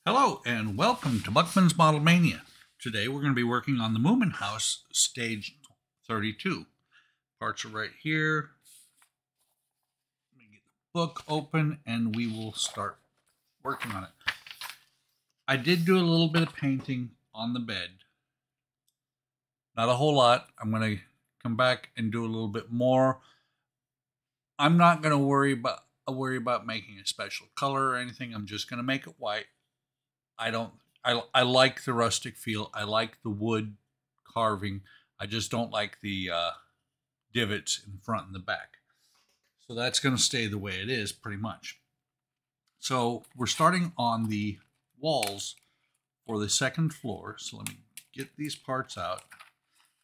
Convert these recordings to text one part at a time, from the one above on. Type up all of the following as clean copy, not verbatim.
Hello and welcome to Buckman's Model Mania. Today we're going to be working on the Moomin house, stage 32. Parts are right here. Let me get the book open and we will start working on it. I did do a little bit of painting on the bed. Not a whole lot. I'm going to come back and do a little bit more. I'm not going to worry about making a special color or anything. I'm just going to make it white. I like the rustic feel. I like the wood carving. I just don't like the divots in the front and the back. So that's going to stay the way it is pretty much. So we're starting on the walls for the second floor. So let me get these parts out.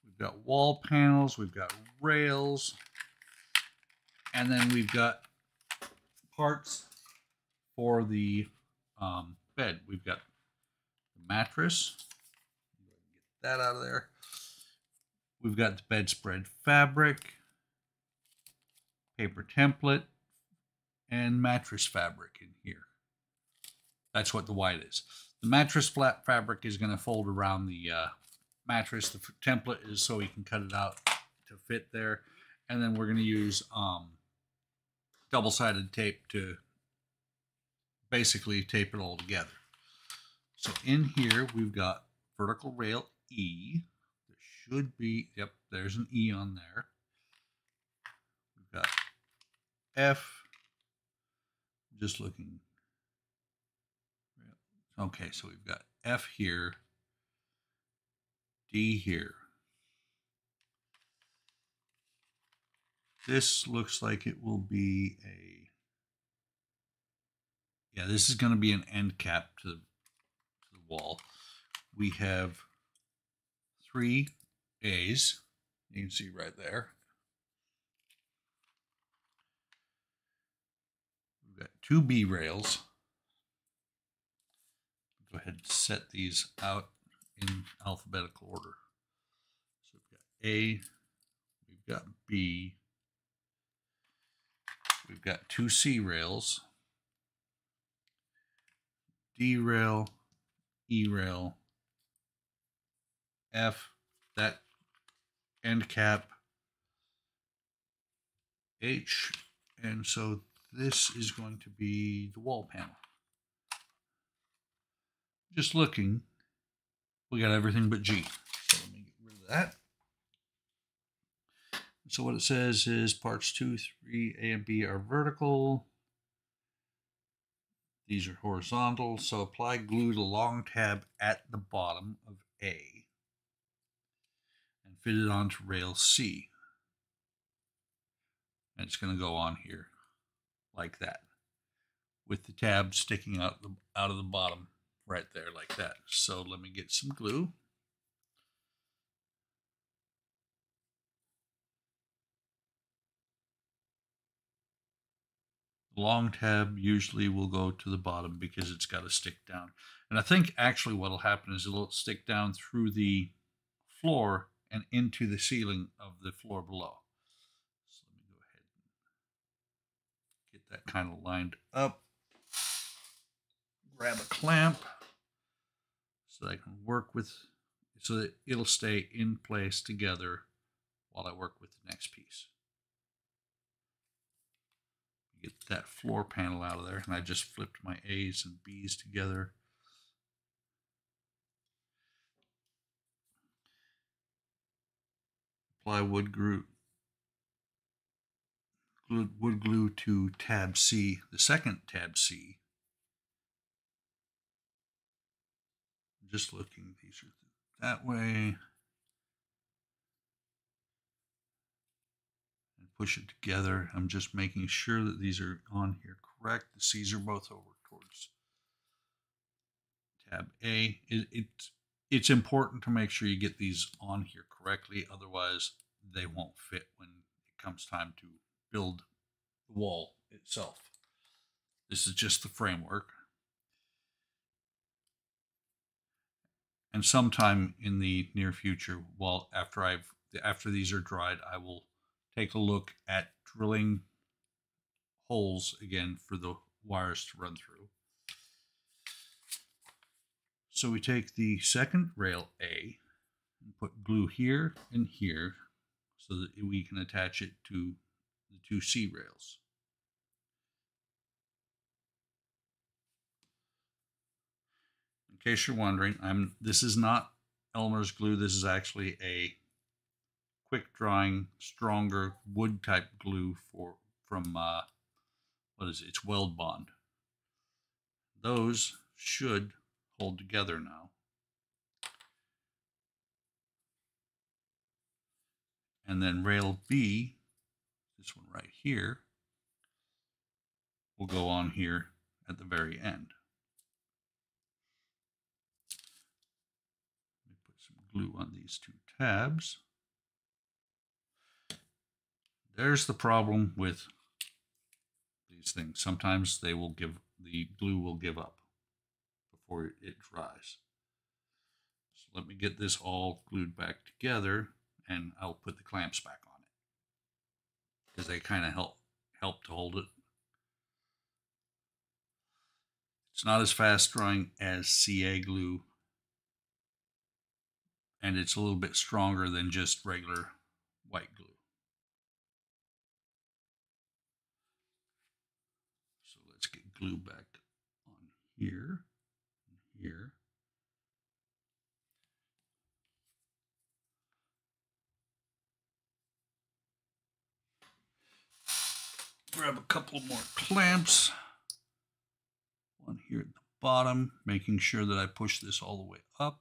We've got wall panels, we've got rails, and then we've got parts for the bed. We've got the mattress. Get that out of there. We've got the bedspread fabric, paper template, and mattress fabric in here. That's what the white is. The mattress flat fabric is going to fold around the mattress. The template is so you can cut it out to fit there. And then we're going to use double-sided tape to basically tape it all together. So in here, we've got vertical rail E. There should be, yep, there's an E on there. We've got F. Just looking. Okay, so we've got F here, D here. This looks like it will be a, yeah, this is going to be an end cap to the wall. We have 3 A's. You can see right there. We've got 2 B rails. Go ahead and set these out in alphabetical order. So we've got A, we've got B, we've got 2 C rails, D rail, E rail, F, that end cap, H, and so this is going to be the wall panel. Just looking, we got everything but G. So let me get rid of that. So what it says is parts 2, 3, A and B are vertical. These are horizontal. So apply glue to long tab at the bottom of A and fit it onto rail C. And it's going to go on here like that, with the tab sticking out of the bottom right there like that. So let me get some glue. The long tab usually will go to the bottom because it's got to stick down. And I think actually what will happen is it'll stick down through the floor and into the ceiling of the floor below. So let me go ahead and get that kind of lined up. Grab a clamp so that I can work with, so that it'll stay in place together while I work with the next piece. Get that floor panel out of there, and I just flipped my A's and B's together. Apply wood glue to tab C, the second tab C. Just looking, these are that way. And push it together. I'm just making sure that these are on here correct. The C's are both over towards tab A. It's important to make sure you get these on here correctly, otherwise they won't fit when it comes time to build the wall itself. This is just the framework. And sometime in the near future, well, after these are dried, I will take a look at drilling holes again for the wires to run through. So we take the second rail A and put glue here and here so that we can attach it to the two C rails. In case you're wondering, this is not Elmer's glue. This is actually a quick drying, stronger wood type glue from what is it? It's Weld Bond. Those should hold together now. And then rail B, this one right here, will go on here at the very end. Let me put some glue on these two tabs. There's the problem with these things. Sometimes the glue will give up before it dries. So let me get this all glued back together, and I'll put the clamps back on it because they kind of help to hold it. It's not as fast drying as CA glue, and it's a little bit stronger than just regular white glue. So let's get glue back on here and here. Grab a couple more clamps. One here at the bottom, making sure that I push this all the way up.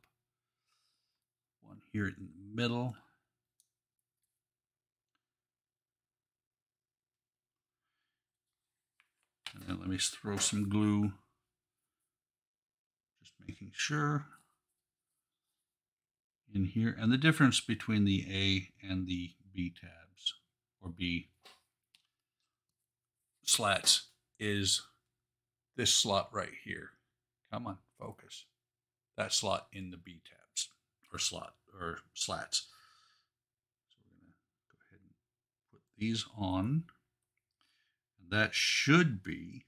One here in the middle. And then let me throw some glue, just making sure, in here. And the difference between the A and the B tabs, or B slats, is this slot right here. Come on, focus. That slot in the B tabs, or slats. So we're going to go ahead and put these on. And that should be,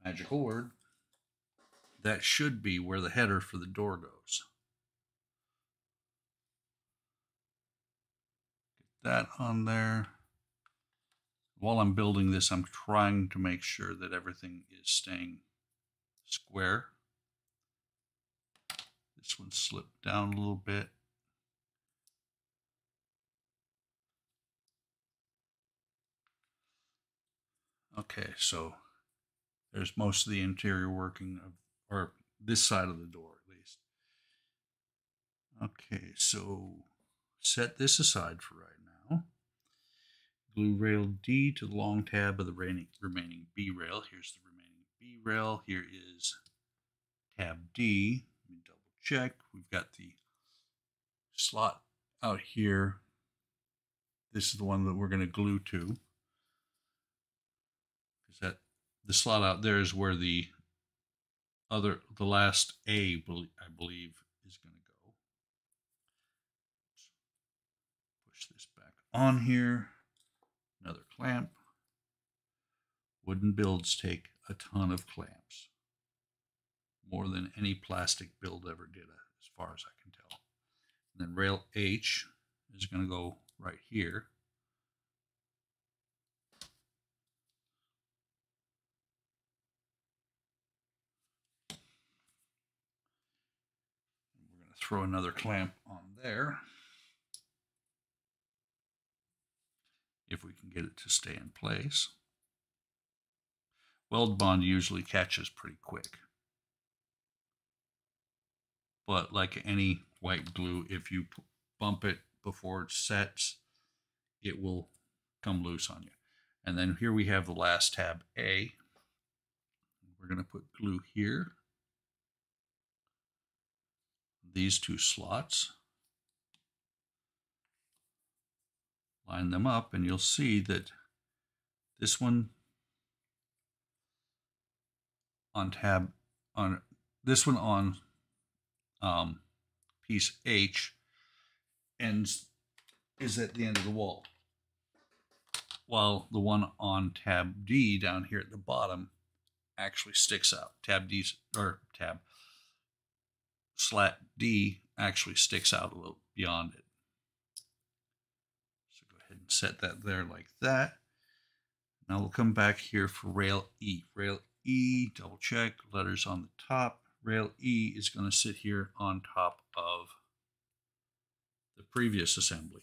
magical word, that should be where the header for the door goes. Get that on there. While I'm building this, I'm trying to make sure that everything is staying square. This one slipped down a little bit. Okay, so there's most of the interior working of, or this side of the door at least. Okay, so set this aside for right now. Glue rail D to the long tab of the remaining B rail. Here's the remaining B rail. Here is tab D. Let me double check. We've got the slot out here. This is the one that we're going to glue to. Because the slot out there is where the last A, I believe, is going to go. Push this back on here. Another clamp. Wooden builds take a ton of clamps. More than any plastic build ever did, as far as I can tell. And then rail H is going to go right here. And we're going to throw another clamp on there, if we can get it to stay in place. Weld bond usually catches pretty quick. But like any white glue, if you bump it before it sets, it will come loose on you. And then here we have the last tab A. We're going to put glue here. These two slots. Line them up, and you'll see that this one on piece H is at the end of the wall, while the one on tab D down here at the bottom actually sticks out. slat D actually sticks out a little beyond it. So go ahead and set that there like that. Now we'll come back here for rail E. Rail E, double check, letters on the top. Rail E is going to sit here on top of the previous assembly.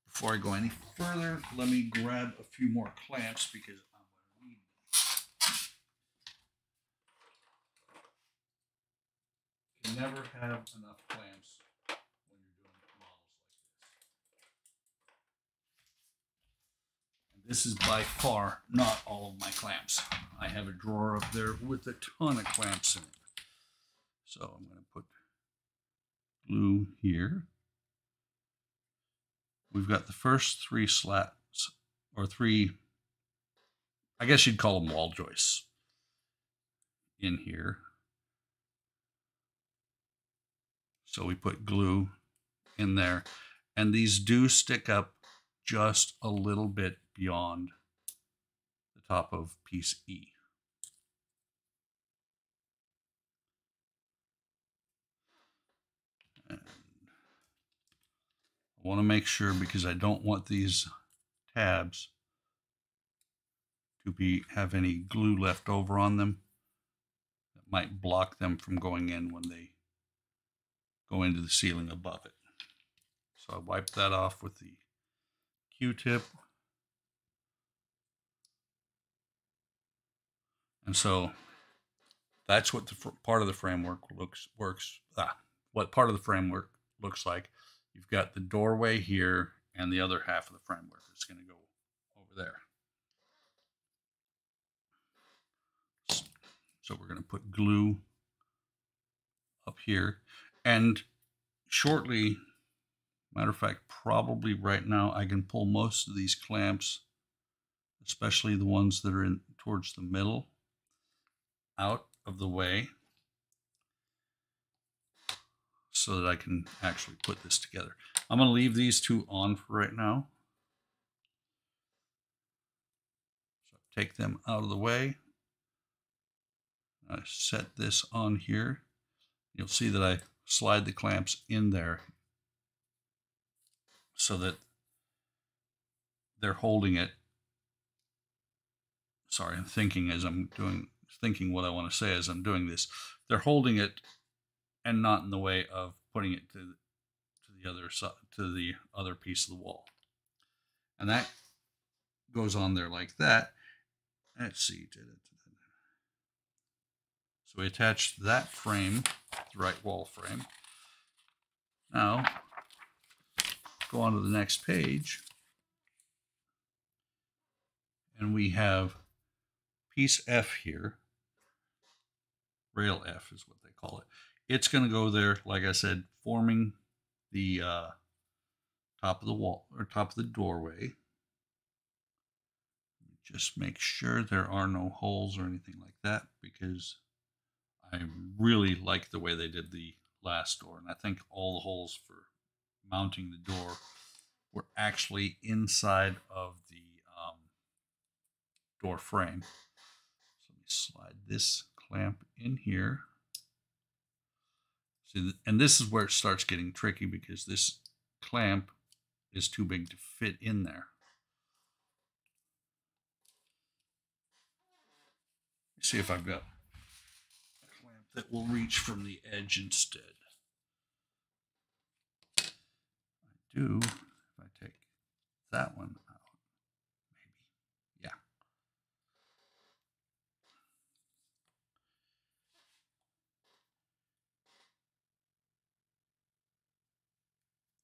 Before I go any further, let me grab a few more clamps because I'm going to need them. You can never have enough clamps when you're doing models like this. And this is by far not all of my clamps. I have a drawer up there with a ton of clamps in it. So I'm going to put glue here. We've got the first three slats, or three, I guess you'd call them wall joists, in here. So we put glue in there, and these do stick up just a little bit beyond the top of piece E. And I want to make sure, because I don't want these tabs to have any glue left over on them that might block them from going in when they go into the ceiling above it. So I wipe that off with the Q-tip. And so that's what the part of the framework what part of the framework looks like. You've got the doorway here, and the other half of the framework is going to go over there. So we're going to put glue up here, and shortly, matter of fact, probably right now, I can pull most of these clamps, especially the ones that are in towards the middle, out of the way, so that I can actually put this together. I'm going to leave these two on for right now. So take them out of the way. I set this on here. You'll see that I slide the clamps in there so that they're holding it. Sorry, I'm thinking what I want to say as I'm doing this. They're holding it and not in the way of putting it to the other side, to the other piece of the wall. And that goes on there like that. Let's see. So we attached that frame, the right wall frame. Now, go on to the next page. And we have piece F here. Rail F is what they call it. It's going to go there, like I said, forming the top of the wall, or top of the doorway. Just make sure there are no holes or anything like that, because I really like the way they did the last door. And I think all the holes for mounting the door were actually inside of the door frame. So let me slide this clamp in here. See, and this is where it starts getting tricky, because this clamp is too big to fit in there. See if I've got a clamp that will reach from the edge instead. I do. If I take that one out, maybe. Yeah.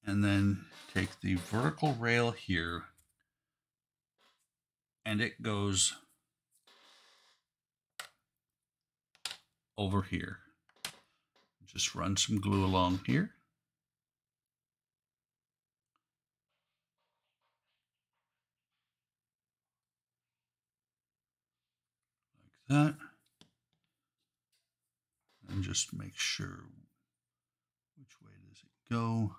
And then take the vertical rail here, and it goes over here. Just run some glue along here. Like that. And just make sure, which way does it go?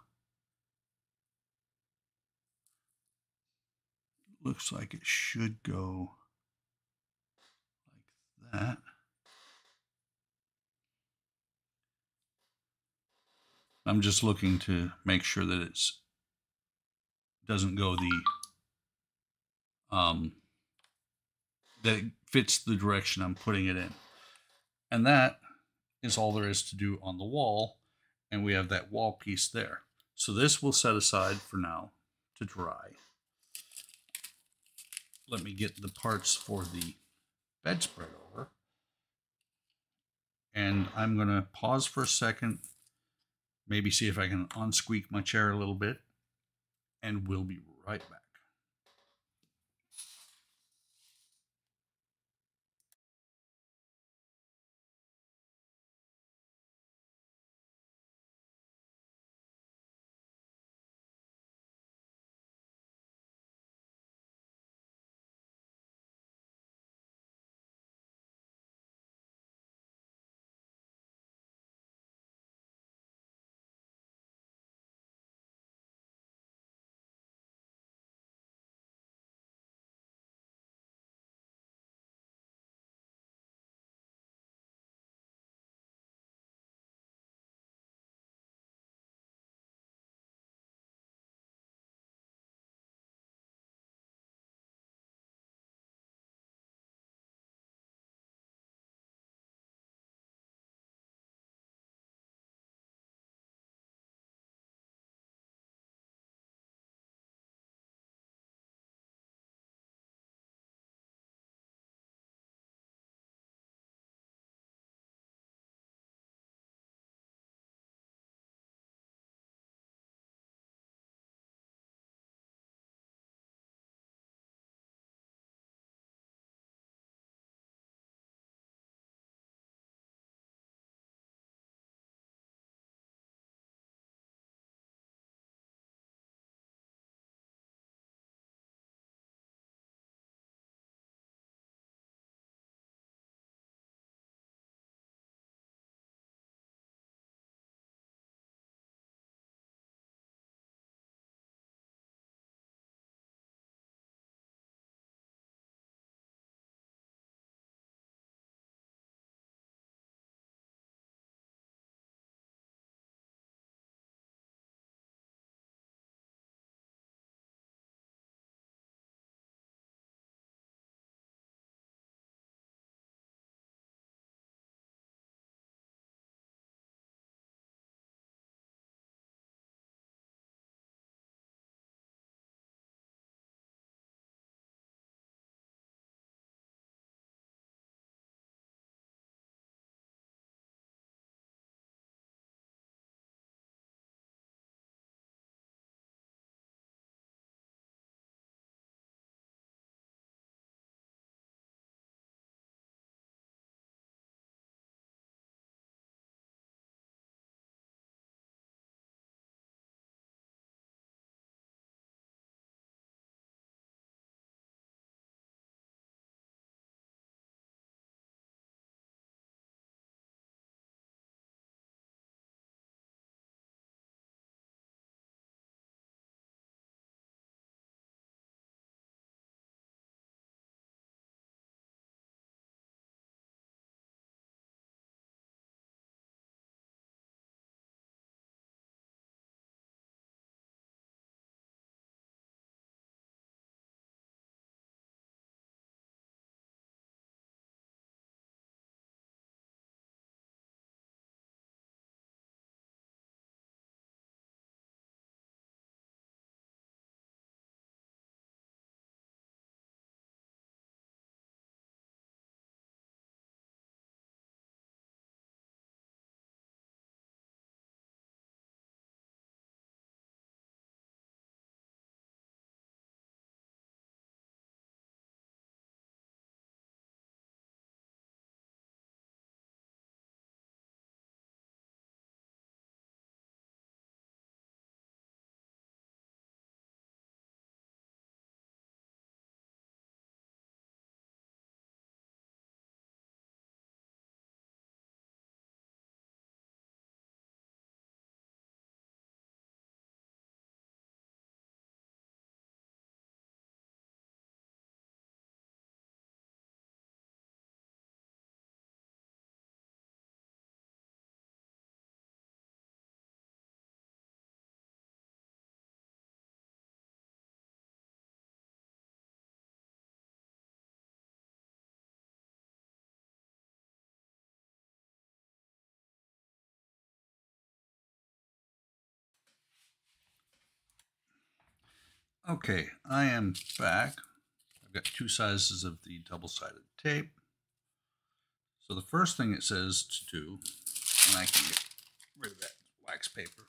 Looks like it should go like that. I'm just looking to make sure that it's doesn't go that it fits the direction I'm putting it in. And that is all there is to do on the wall, and we have that wall piece there. So this will set aside for now to dry. Let me get the parts for the bedspread over. And I'm going to pause for a second, maybe see if I can unsqueak my chair a little bit, and we'll be right back. Okay, I am back. I've got two sizes of the double-sided tape. So the first thing it says to do, and I can get rid of that wax paper,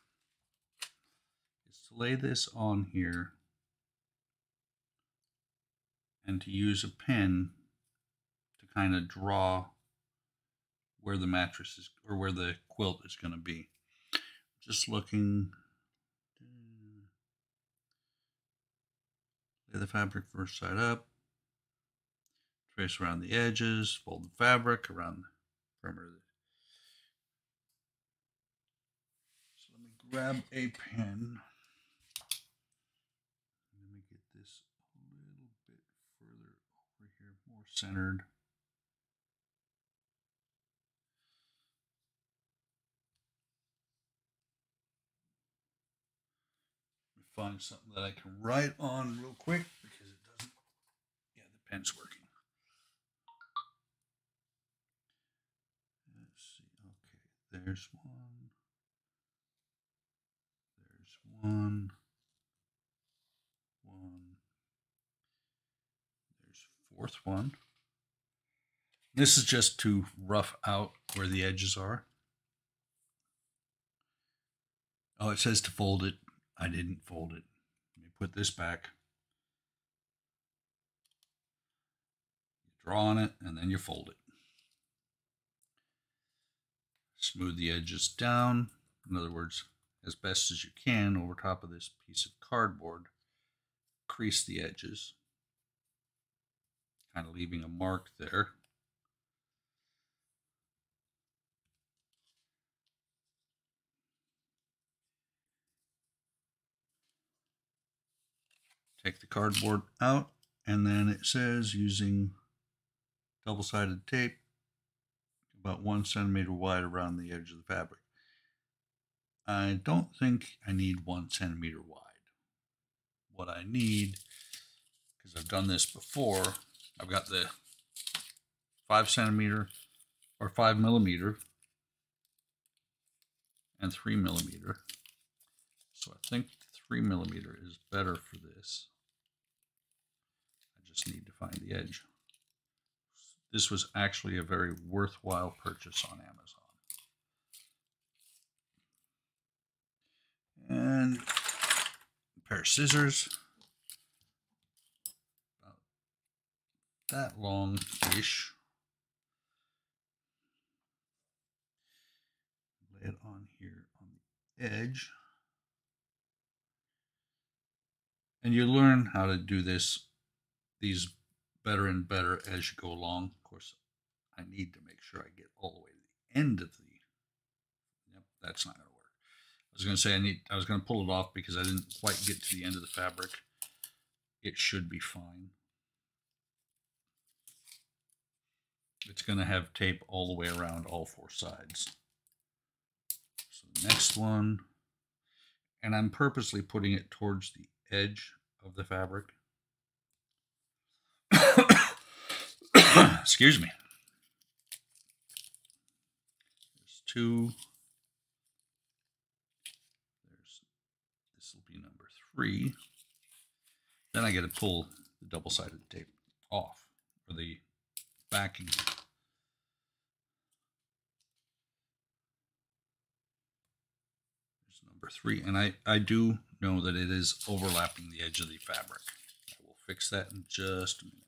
is to lay this on here and to use a pen to kind of draw where the mattress is, or where the quilt is going to be. Just looking. Lay the fabric first side up. Trace around the edges. Fold the fabric around the perimeter. So let me grab a pen. Let me get this a little bit further over here, more centered. Find something that I can write on real quick because it doesn't. Yeah, the pen's working. Let's see. Okay, there's one. There's one. There's fourth one. This is just to rough out where the edges are. Oh, it says to fold it. I didn't fold it. Let me put this back. You draw on it and then you fold it. Smooth the edges down. In other words, as best as you can over top of this piece of cardboard. Crease the edges, kind of leaving a mark there. Take the cardboard out, and then it says using double-sided tape about 1 centimeter wide around the edge of the fabric. I don't think I need 1 centimeter wide. What I need, because I've done this before, I've got the 5 centimeter or 5 millimeter and 3 millimeter. So I think 3 millimeter is better for this. I just need to find the edge. This was actually a very worthwhile purchase on Amazon. And a pair of scissors, about that long-ish. Lay it on here on the edge. And you learn how to do these better and better as you go along. Of course, I need to make sure I get all the way to the end of the. Yep, that's not going to work. I was going to say I was going to pull it off because I didn't quite get to the end of the fabric. It should be fine. It's going to have tape all the way around all 4 sides. So the next one, and I'm purposely putting it towards the edge of the fabric. Excuse me. There's 2. This will be number 3. Then I get to pull the double-sided tape off, or the backing. There's number 3, and I do know that it is overlapping the edge of the fabric. I will fix that in just a minute.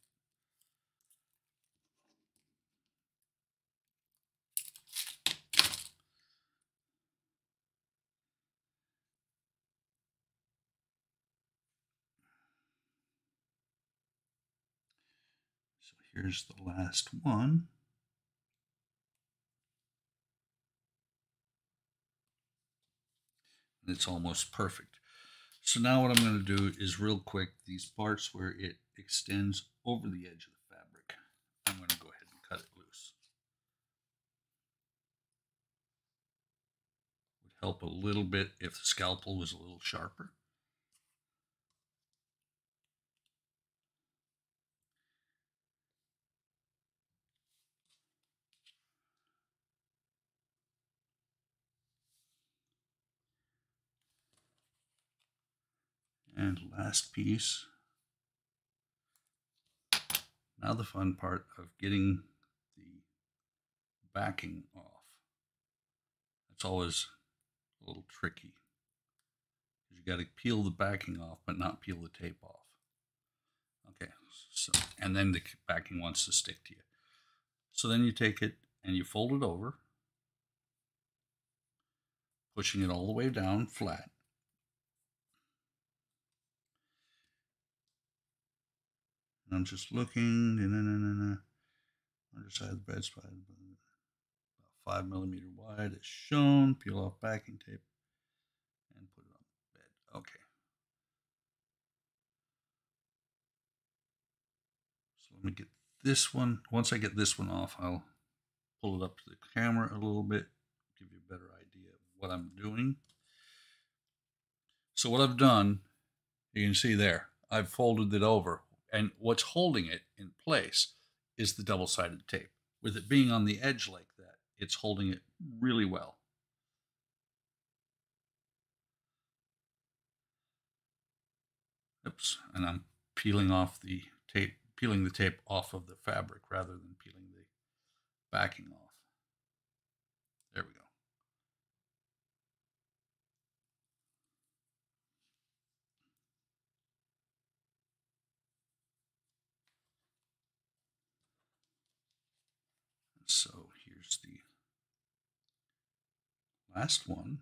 So here's the last one. And it's almost perfect. So now what I'm going to do is real quick, these parts where it extends over the edge of the fabric, I'm going to go ahead and cut it loose. Would help a little bit if the scalpel was a little sharper. And last piece. Now the fun part of getting the backing off. It's always a little tricky. You got to peel the backing off, but not peel the tape off. Okay, so, and then the backing wants to stick to you. So then you take it and you fold it over, pushing it all the way down flat. And I'm just looking, underside of the bedspread, about 5 millimeter wide as shown. Peel off backing tape and put it on the bed. Okay. So let me get this one. Once I get this one off, I'll pull it up to the camera a little bit, give you a better idea of what I'm doing. So what I've done, you can see there, I've folded it over, and what's holding it in place is the double-sided tape. With it being on the edge like that, it's holding it really well. Oops, and I'm peeling off the tape, peeling the tape off of the fabric rather than peeling the backing off. There we go. So here's the last one.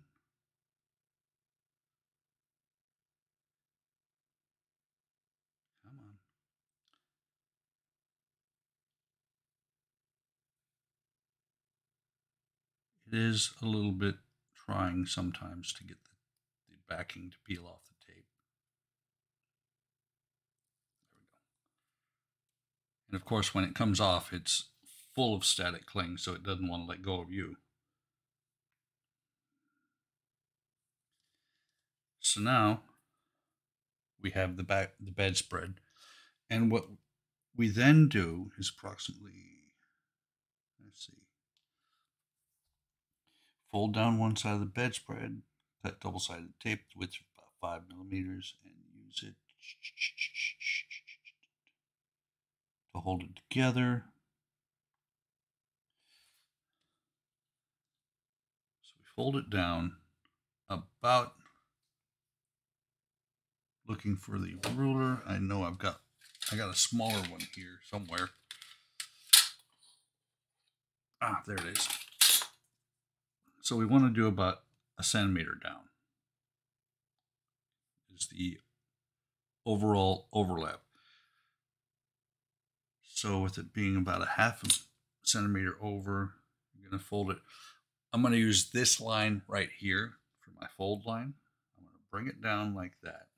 Come on. It is a little bit trying sometimes to get the backing to peel off the tape. There we go. And of course, when it comes off, it's full of static cling, so it doesn't want to let go of you. So now we have the bedspread, and what we then do is approximately, let's see, fold down one side of the bedspread, cut double-sided tape with about 5 millimeters, and use it to hold it together. So we fold it down about, looking for the ruler. I know I got a smaller one here somewhere. Ah, there it is. So we want to do about 1 centimeter down is the overall overlap. So with it being about a 1/2 centimeter over, I'm going to fold it. I'm going to use this line right here for my fold line. I'm going to bring it down like that.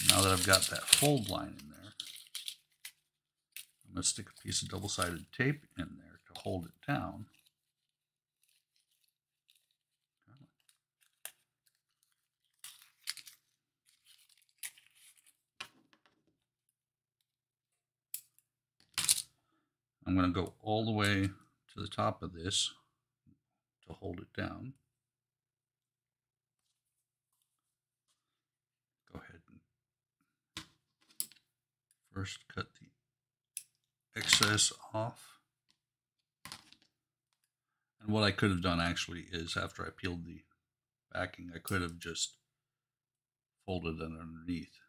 Now that I've got that fold line in there, I'm going to stick a piece of double-sided tape in there to hold it down. I'm going to go all the way to the top of this to hold it down. Go ahead and first cut the excess off. And what I could have done actually is, after I peeled the backing, I could have just folded it underneath.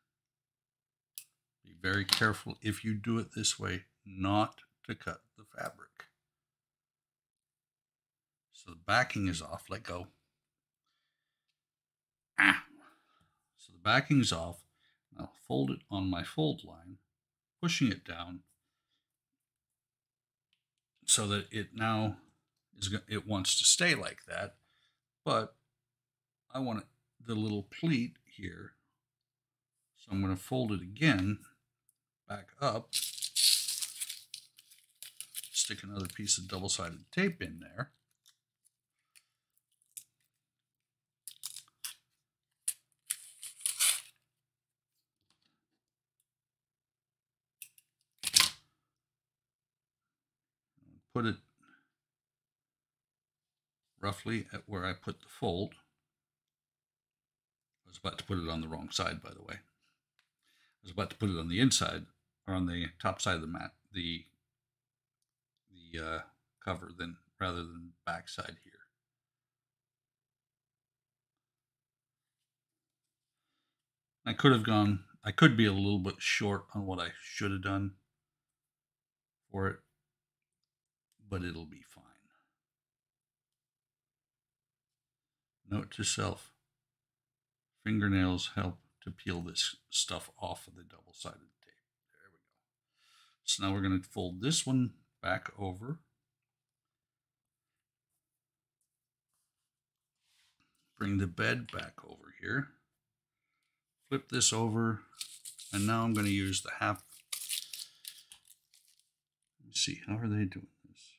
Be very careful if you do it this way not to cut the fabric. So the backing is off. Let go. Ah. So the backing is off. I'll fold it on my fold line, pushing it down so that it now it wants to stay like that, but I want the little pleat here. So I'm going to fold it again, back up, stick another piece of double-sided tape in there. Put it roughly at where I put the fold. I was about to put it on the wrong side, by the way. I was about to put it on the inside, or on the top side of the mat, the cover, then rather than back side here. I could be a little bit short on what I should have done for it, but it'll be fine. Note to self, fingernails help to peel this stuff off of the double-sided tape. There we go. So now we're going to fold this one back over. Bring the bed back over here. Flip this over, and now I'm going to use the half. Let me see, how are they doing this?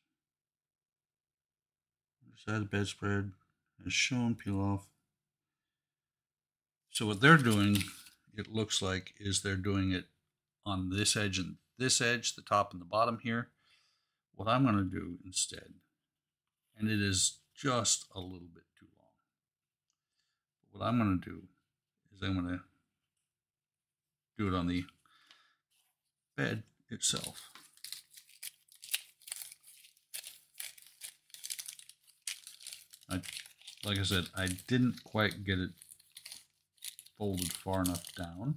Other side of the bedspread, as shown, peel off. So what they're doing, it looks like, is they're doing it on this edge and this edge, the top and the bottom here. What I'm going to do instead, and it is just a little bit too long, but what I'm going to do is I'm going to do it on the bed itself. Like I said, I didn't quite get it folded far enough down,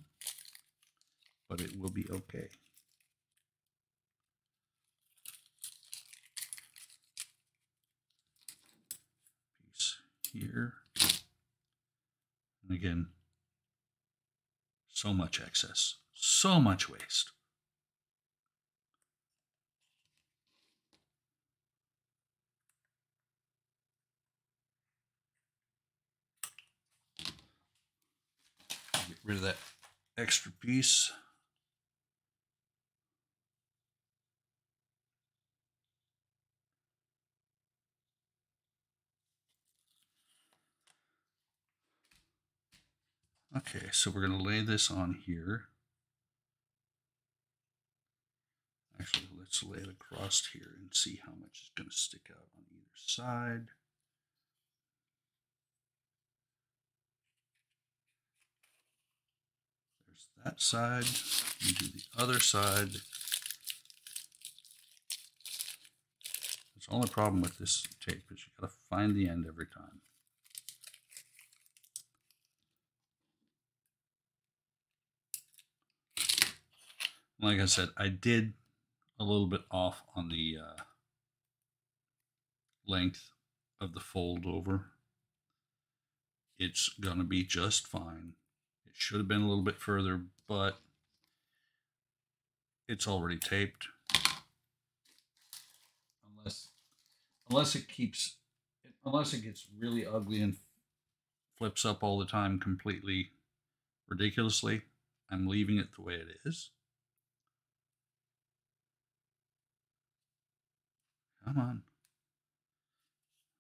but it will be okay. Piece here. And again, so much excess, so much waste. Get rid of that extra piece. Okay, so we're going to lay this on here. Actually, let's lay it across here and see how much is going to stick out on either side. There's that side. You do the other side. The only problem with this tape is you got to find the end every time. Like I said, I did a little bit off on the length of the fold over. It's gonna be just fine. It should have been a little bit further, but it's already taped. Unless it gets really ugly and flips up all the time completely ridiculously, I'm leaving it the way it is. Come on.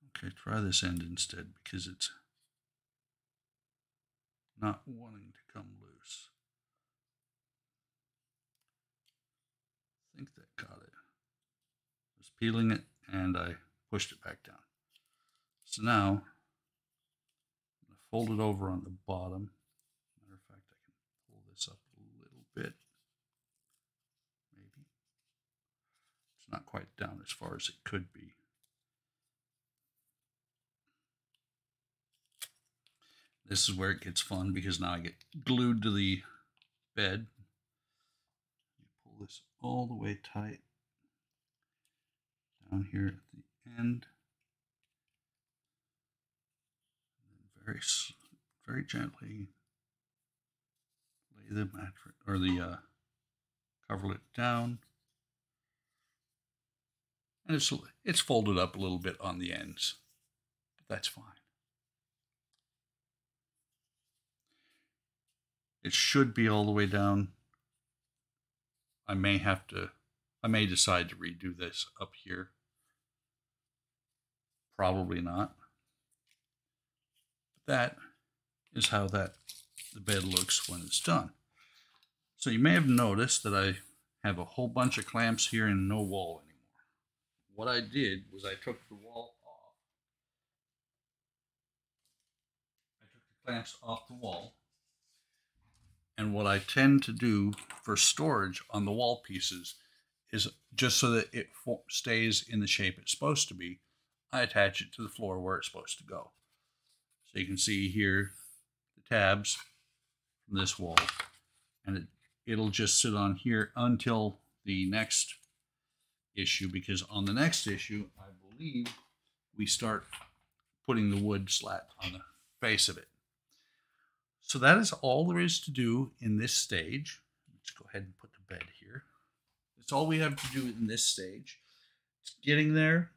Okay, try this end instead because it's not wanting to come loose. I think that got it. I was peeling it and I pushed it back down. So now I'm going to fold it over on the bottom. Matter of fact, I can pull this up a little bit. Maybe. It's not quite down as far as it could be. This is where it gets fun because now I get glued to the bed. You pull this all the way tight down here at the end. And then very gently lay the mattress or the coverlet down. And it's folded up a little bit on the ends, but that's fine. It should be all the way down. I may decide to redo this up here. Probably not. But that is how the bed looks when it's done. So you may have noticed that I have a whole bunch of clamps here and no wall anymore. What I did was I took the wall off clamps off the wall. And what I tend to do for storage on the wall pieces is, just so that it stays in the shape it's supposed to be, I attach it to the floor where it's supposed to go. So you can see here the tabs from this wall, and it'll just sit on here until the next issue, because on the next issue, I believe we start putting the wood slat on the face of it. So that is all there is to do in this stage. Let's go ahead and put the bed here. That's all we have to do in this stage. It's getting there.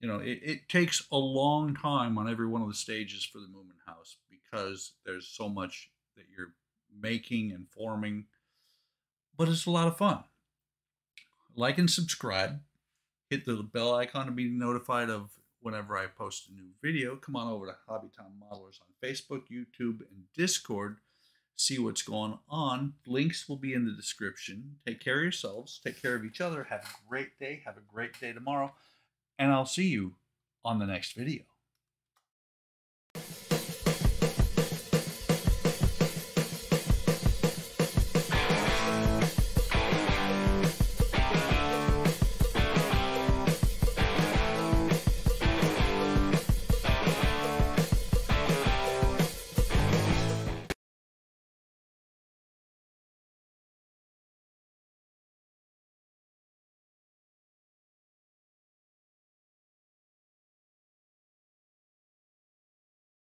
You know, it takes a long time on every one of the stages for the Moomin house, because there's so much that you're making and forming, but it's a lot of fun. Like and subscribe. Hit the bell icon to be notified of whenever I post a new video. Come on over to Hobby Town Modelers on Facebook, YouTube, and Discord. See what's going on. Links will be in the description. Take care of yourselves. Take care of each other. Have a great day. Have a great day tomorrow. And I'll see you on the next video.